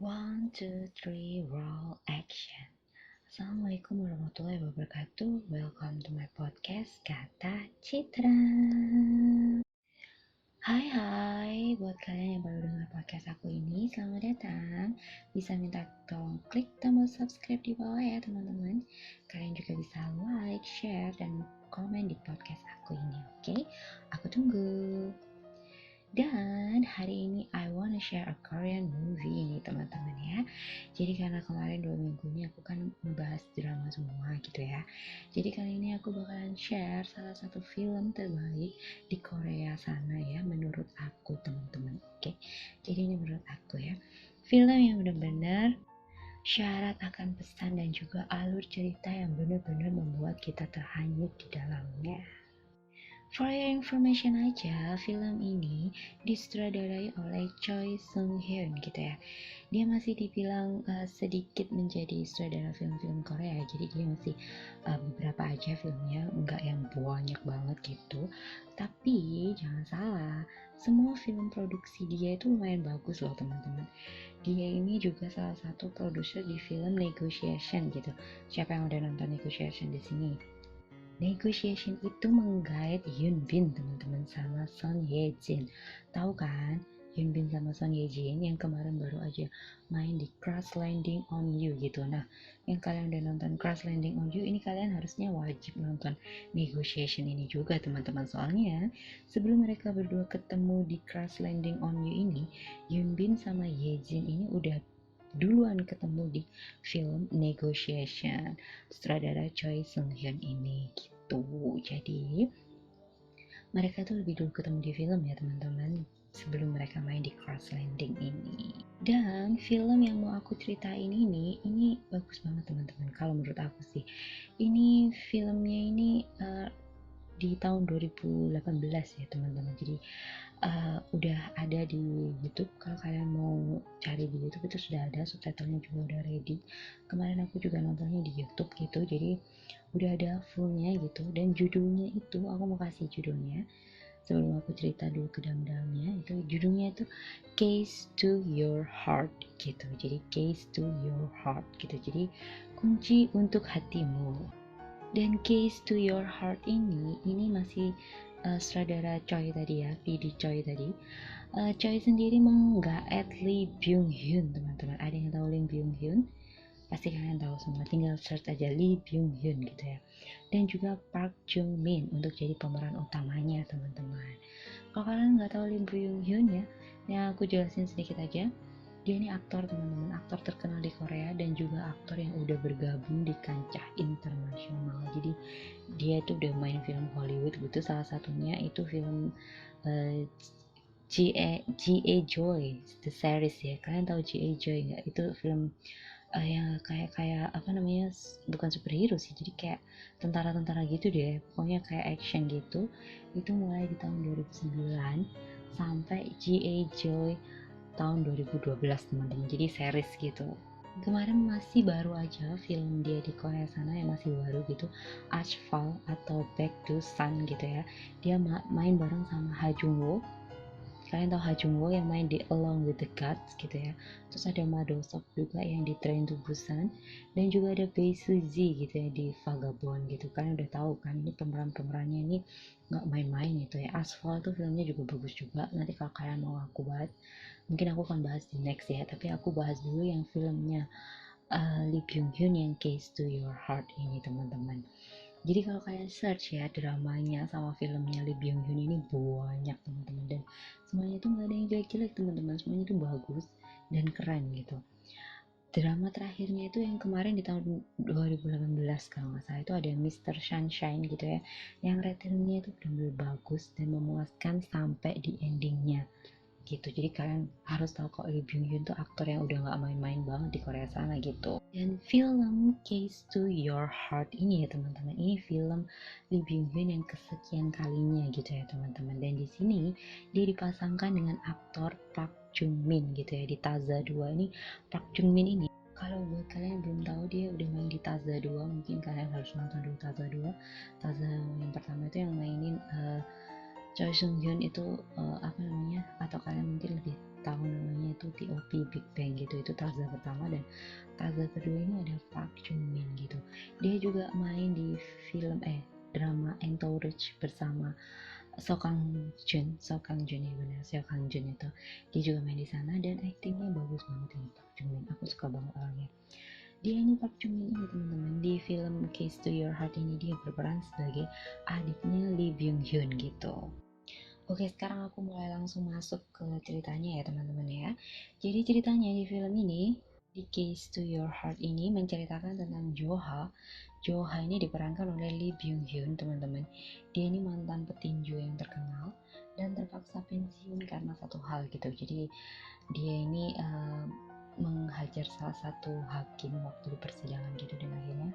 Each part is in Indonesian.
One, two, three, roll action. Assalamualaikum warahmatullahi wabarakatuh. Welcome to my podcast Kata Citra. Hai, buat kalian yang baru dengar podcast aku ini, selamat datang. Bisa minta tolong klik tombol subscribe di bawah ya teman-teman. Kalian juga bisa like, share, dan komen di podcast aku ini, oke? Aku tunggu. Dan hari ini I wanna share a Korean movie ini teman-teman ya. Jadi karena kemarin 2 minggu ini aku kan membahas drama semua gitu ya. Jadi kali ini aku bakalan share salah satu film terbaik di Korea sana ya, menurut aku teman-teman. Oke. Jadi ini menurut aku ya, film yang benar-benar syarat akan pesan dan juga alur cerita yang benar-benar membuat kita terhanyut di dalamnya. For your information aja, film ini disutradarai oleh Choi Sung Hyun gitu ya. Dia masih dibilang sedikit menjadi sutradara film-film Korea, jadi dia masih beberapa aja filmnya, nggak yang banyak banget gitu. Tapi jangan salah, semua film produksi dia itu lumayan bagus loh teman-teman. Dia ini juga salah satu produser di film Negotiation gitu. Siapa yang udah nonton Negotiation di sini? Negotiation itu menggait Hyun Bin teman-teman sama Son Ye Jin. Tahu kan? Hyun Bin sama Son Ye Jin yang kemarin baru aja main di Crash Landing on You gitu. Nah, yang kalian udah nonton Crash Landing on You ini kalian harusnya wajib nonton Negotiation ini juga teman-teman. Soalnya sebelum mereka berdua ketemu di Crash Landing on You ini, Hyun Bin sama Ye Jin ini udah duluan ketemu di film Negotiation sutradara Choi Sung Hyun ini gitu. Jadi mereka tuh lebih dulu ketemu di film ya teman-teman, sebelum mereka main di Crash Landing ini. Dan film yang mau aku ceritain ini bagus banget teman-teman. Kalau menurut aku sih, ini filmnya ini di tahun 2018 ya teman-teman. Jadi udah ada di YouTube. Kalau kalian mau cari di YouTube itu sudah ada, subtitlenya juga udah ready. Kemarin aku juga nontonnya di YouTube gitu, jadi udah ada fullnya gitu. Dan judulnya itu, aku mau kasih judulnya sebelum aku cerita dulu ke dalam-dalamnya. Itu judulnya itu Case to Your Heart gitu. Jadi Case to Your Heart gitu, jadi kunci untuk hatimu. Dan Case to Your Heart ini masih sutradara Choi tadi ya, PD Choi tadi. Choi sendiri menggaet Lee Byung Hun teman-teman. Ada yang tahu Lee Byung Hun? Pasti kalian tahu semua, tinggal search aja Lee Byung Hun gitu ya. Dan juga Park Jung Min untuk jadi pemeran utamanya teman-teman. Kalau kalian nggak tahu Lee Byung Hun ya, yang aku jelasin sedikit aja. Dia ini aktor teman-teman, aktor terkenal di Korea dan juga aktor yang udah bergabung di kancah internasional. Jadi dia tuh udah main film Hollywood gitu, salah satunya itu film uh, G.A. Joy the series ya. Kalian tahu G.A. Joy nggak? Itu film yang kayak apa namanya, bukan superhero sih, jadi kayak tentara-tentara gitu deh, pokoknya kayak action gitu. Itu mulai di tahun 2009 sampai G.A. Joy tahun 2012 teman-teman, jadi series gitu. Kemarin masih baru aja film dia di Korea sana yang masih baru gitu, Asphalt atau Back to Sun gitu ya. Dia main bareng sama Ha Jung Woo. Kalian tahu Ha Jung Woo yang main di Along with the Gods gitu ya. Terus ada Ma Do Seok juga yang di Train to Busan, dan juga ada Bae Suzy gitu ya di Vagabond gitu. Kalian udah tahu kan, ini pemerannya ini nggak main-main gitu ya. Asphalt tuh filmnya juga bagus juga. Nanti kalau kalian mau aku bahas, mungkin aku akan bahas di next ya. Tapi aku bahas dulu yang filmnya Lee Byung Hun yang Case to Your Heart ini teman-teman. Jadi kalau kalian search ya dramanya sama filmnya Lee Byung Hun ini banyak teman-teman, dan semuanya tuh nggak ada yang jelek-jelek teman-teman, semuanya tuh bagus dan keren gitu. Drama terakhirnya itu yang kemarin di tahun 2018 kalau nggak salah, itu ada Mr. Sunshine gitu ya, yang ratingnya itu benar-benar bagus dan memuaskan sampai di endingnya gitu. Jadi kalian harus tahu kok Lee Byung Hun tuh aktor yang udah nggak main-main banget di Korea sana gitu. Dan film Case to Your Heart ini ya teman-teman, ini film Lee Byung Hun yang kesekian kalinya gitu ya teman-teman. Dan di sini dia dipasangkan dengan aktor Park Jung Min gitu ya di Taza 2 ini. Park Jung Min ini, kalau buat kalian yang belum tahu, dia udah main di Taza 2, mungkin kalian harus nonton dulu Taza 2. Taza yang pertama itu yang mainin Choi Sung Hyun itu apa namanya, atau kalian mungkin lebih tahu namanya satu T.O.P Big Bang gitu, itu Taza pertama. Dan Taza kedua ini ada Park Chung Min gitu, dia juga main di film drama Entourage bersama Seo Kang Jun ya, benar, Seo Kang Jun itu dia juga main di sana, dan aktingnya bagus banget ini Park Chung Min, aku suka banget orangnya. Dia ini Park Chung Min ini teman-teman, di film Case to Your Heart ini dia berperan sebagai adiknya Lee Byung Hyun gitu. Oke, sekarang aku mulai langsung masuk ke ceritanya ya teman-teman ya. Jadi ceritanya di film ini, di Case to Your Heart ini menceritakan tentang Joha. Joha ini diperankan oleh Lee Byung Hyun teman-teman. Dia ini mantan petinju yang terkenal dan terpaksa pensiun karena satu hal gitu. Jadi dia ini menghajar salah satu hakim waktu di persidangan gitu, dan akhirnya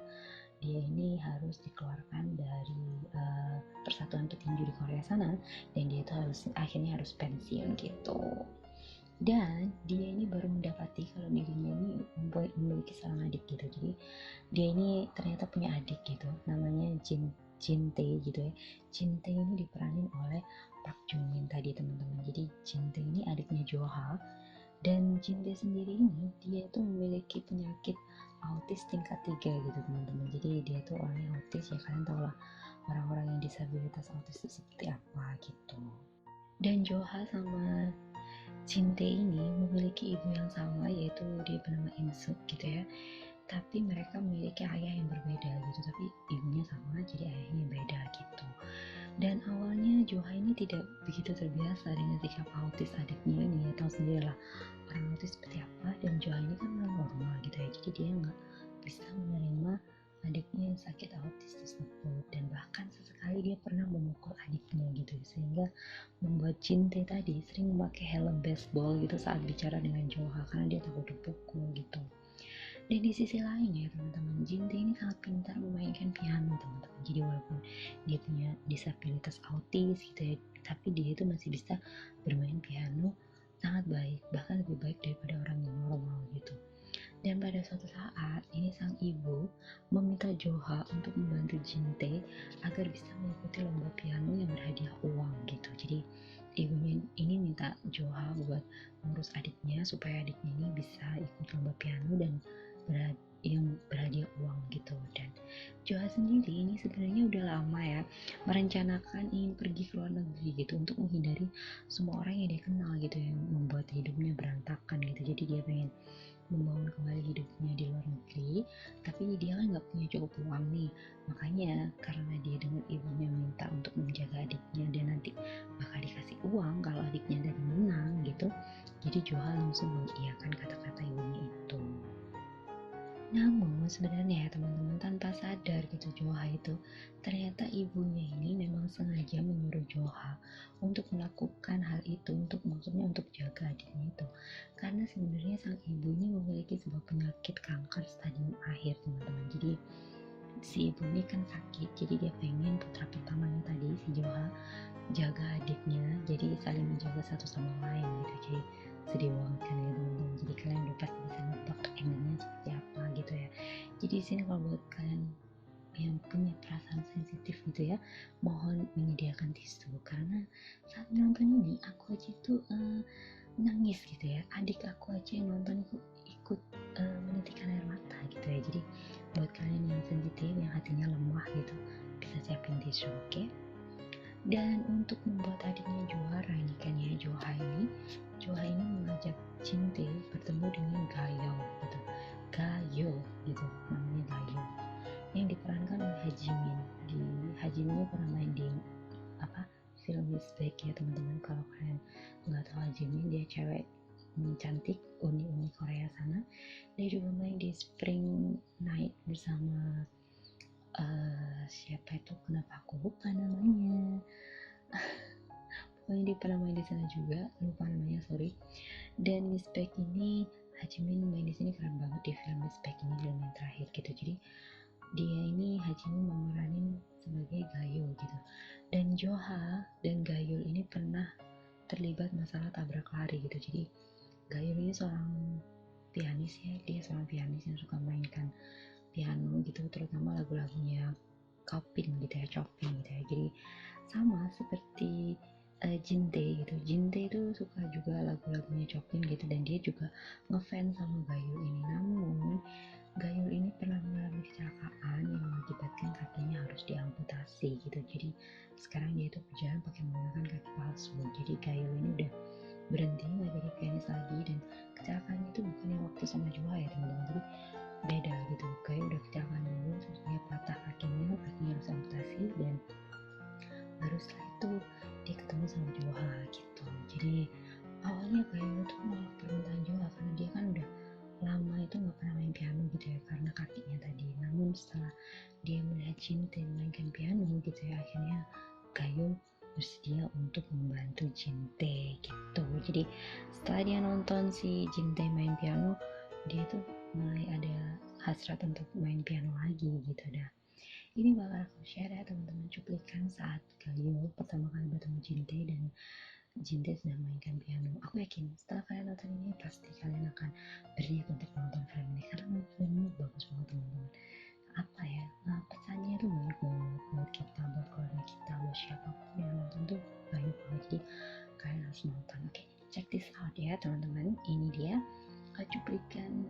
dia ini harus dikeluarkan dari persatuan petinju di Korea sana, dan dia itu akhirnya harus pensiun gitu. Dan dia ini baru mendapati kalau dirinya ini memiliki seorang adik gitu. Jadi dia ini ternyata punya adik gitu, namanya Jin Tae gitu ya. Jin Tae ini diperanin oleh Park Jung Min tadi teman-teman. Jadi Jin Tae ini adiknya Joha, dan Jin Tae sendiri ini dia itu memiliki penyakit autis tingkat 3 gitu teman-teman. Jadi dia tuh orangnya autis ya, kalian tau lah orang-orang yang disabilitas autis itu seperti apa gitu. Dan Joha sama Jin Tae ini memiliki ibu yang sama, yaitu dia bernama Insuk gitu ya. Tapi mereka memiliki ayah yang berbeda gitu, tapi ibunya sama jadi ayahnya yang beda gitu. Dan awalnya Joha ini tidak begitu terbiasa dengan sikap autis adiknya ini, ya tahu sendiri lah orang autis seperti apa. Dan Joha ini kan orang normal gitu ya, jadi dia nggak bisa menerima adiknya yang sakit autis tersebut, dan bahkan sesekali dia pernah memukul adiknya gitu, sehingga membuat Jin Tae tadi sering memakai helm baseball gitu saat bicara dengan Joha karena dia takut dipukul gitu. Dan di sisi lain ya teman-teman, Jin Tae ini sangat pintar memainkan piano teman-teman. Jadi walaupun dia punya disabilitas autis gitu ya, tapi dia itu masih bisa bermain piano sangat baik, bahkan lebih baik daripada orang yang normal gitu. Dan pada suatu saat ini sang ibu meminta Joha untuk membantu Jin Tae agar bisa mengikuti lomba piano yang berhadiah uang gitu. Jadi ibunya ini minta Joha buat ngurus adiknya supaya adiknya ini bisa ikut lomba piano dan yang berhadiah uang gitu. Dan Joha sendiri ini sebenarnya udah lama ya merencanakan ingin pergi ke luar negeri gitu, untuk menghindari semua orang yang dia kenal gitu yang membuat hidupnya berantakan gitu. Jadi dia pengen membangun kembali hidupnya di luar negeri, tapi dia kan nggak punya cukup uang nih. Makanya karena dia dengar ibunya minta untuk menjaga adiknya dan nanti bakal dikasih uang kalau adiknya tadi menang gitu, jadi Joha langsung mengiyakan kata-kata ibunya itu. Namun sebenarnya ya teman-teman, tanpa sadar gitu Joha itu, ternyata ibunya ini memang sengaja menyuruh Joha untuk melakukan hal itu, maksudnya untuk jaga adiknya itu. Karena sebenarnya sang ibu ini memiliki sebuah penyakit kanker stadium akhir teman-teman. Jadi si ibu ini kan sakit, jadi dia pengen putra pertamanya tadi si Joha jaga adiknya, jadi saling menjaga satu sama lain gitu. Jadi sedih banget kan ya teman-teman. Jadi kalian udah pasti bisa nebak endingnya seperti apa gitu ya. Jadi di sini kalau buat kalian yang punya perasaan sensitif gitu ya, mohon menyediakan tisu, karena saat menonton ini aku aja tuh nangis gitu ya. Adik aku aja yang nonton ikut menitikkan air mata gitu ya. Jadi buat kalian yang sensitif, yang hatinya lemah gitu, bisa siapin tisu, oke? Dan untuk membuat adiknya juara ini kan ya, Joha ini mengajak Jin Tae bertemu dengan Gayo gitu. Gayo gitu, namanya Gayo, yang diperankan oleh Ha Ji Min. Ha Ji Min pernah main di film Miss Baek ya teman-teman. Kalau kalian nggak tahu Ha Ji Min, dia cewek cantik uni Korea sana. Dia juga main di Spring Night bersama siapa itu, kenapa aku lupa namanya. Pokoknya dia pernah main di sana juga, lupa namanya, sorry. Dan Miss Baek ini, Ha Ji Min main di sini keren banget di film Miss Baek ini, film yang terakhir gitu. Jadi dia ini Ha Ji Min memeranin sebagai Gayo gitu. Dan Joha dan Gayul ini pernah terlibat masalah tabrak lari gitu. Jadi Gayul ini seorang pianis ya, dia seorang pianis yang suka mainkan piano gitu, terutama lagu-lagunya Chopin gitu ya, Chopin gitu ya. Jadi sama seperti Jinte gitu. Jinte itu suka juga lagu-lagunya Choplin gitu, dan dia juga ngefans sama Gayul ini. Namun Gayul ini pernah mengalami kecelakaan yang mengakibatkan kakinya harus diamputasi gitu. Jadi sekarang dia itu berjalan pakai menggunakan kaki palsu. Jadi Gayul ini udah berhenti nggak jadi pianis lagi, dan kecelakaannya itu bukan yang waktu sama Joa ya teman-teman. Jadi beda gitu. Gayul udah kecelakaan dulu, terus dia patah kakinya harus amputasi, dan baru setelah itu dia ketemu sama Joha gitu. Jadi awalnya Gayul tuh malah permintaan Joha karena dia kan udah lama itu nggak pernah main piano gitu ya karena kakinya tadi. Namun setelah dia melihat Jinte mainkan piano gitu ya, akhirnya Gayul bersedia untuk membantu Jinte gitu. Jadi setelah dia nonton si Jinte main piano, dia tuh mulai ada hasrat untuk main piano lagi gitu dah. Ini bakal aku share ya teman-teman, cuplikan saat Gayul pertama kali bertemu Jinte dan Jinte sedang mainkan piano. Aku yakin setelah kalian nonton ini pasti kalian akan berniat untuk nonton film ini karena film ini bagus banget teman-teman. Apa ya, pesannya tuh baik banget buat kita, buat keluarga kita, buat siapapun yang nonton tuh baik banget. Jadi kalian harus nonton. Oke, check this out ya teman-teman. Ini dia cuplikan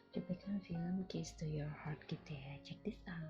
cuplikan film Keys to Your Heart gitu ya. Check this out.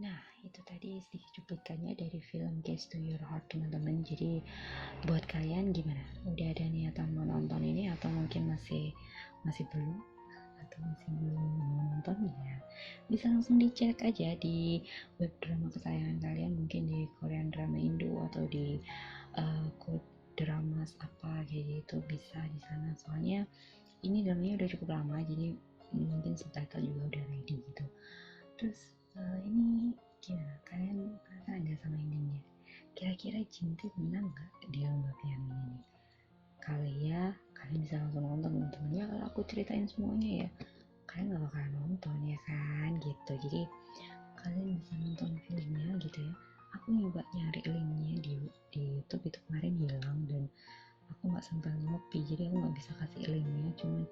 Nah, itu tadi sedikit cuplikannya dari film Keys to Your Heart teman-teman. Jadi buat kalian gimana? Udah ada niatan mau nonton ini atau mungkin masih masih belum atau masih belum mau nonton ya? Bisa langsung dicek aja di web drama kesayangan kalian, mungkin di Korean Drama Indo atau di drama apa kayak gitu bisa di sana. Soalnya ini dramanya udah cukup lama, jadi mungkin subtitle juga udah ready gitu. Terus ini gimana? Kalian penasaran nggak sama endingnya? Kira-kira Jintae menang nggak di lomba piano ini nih? Kali ya, kalian bisa langsung nonton temen-temennya. Kalau aku ceritain semuanya ya, kalian gak bakalan nonton ya kan gitu. Jadi kalian bisa nonton filmnya gitu ya. Aku nyoba nyari linknya di YouTube itu kemarin hilang, dan aku nggak sempat ngopi, jadi aku nggak bisa kasih linknya. Cuman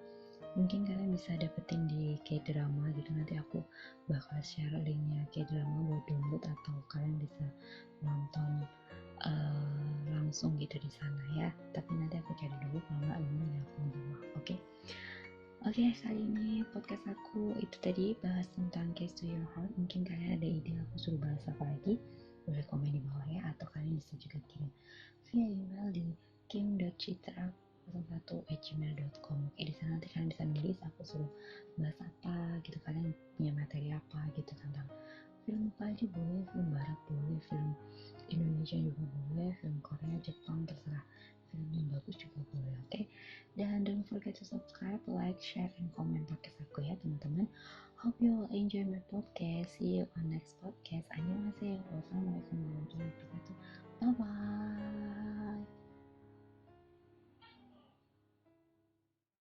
mungkin kalian bisa dapetin di K-drama gitu, nanti aku bakal share linknya K-drama buat download, atau kalian bisa nonton langsung gitu di sana ya. Tapi nanti aku cari dulu, kalau nggak memang ya aku minta maaf. Oke, kali ini podcast aku itu tadi bahas tentang Case to Your Heart. Mungkin kalian ada ide aku suruh bahas apa lagi, boleh komen di bawah ya, atau kalian bisa juga kirim via email di kim.citra01@gmail.com. Oke, di sana nanti kalian bisa nulis aku suruh bahas apa gitu, kalian punya materi apa gitu tentang film apa aja boleh, film barat boleh, film Indonesia juga boleh, film Korea, Jepang, terserah, film yang bagus juga boleh. Oke, dan don't forget to subscribe, like, share, and comment podcast aku ya teman-teman. Hope you all enjoy my podcast. See you on next podcast. Annyeonghaseyo. Wassalamualaikum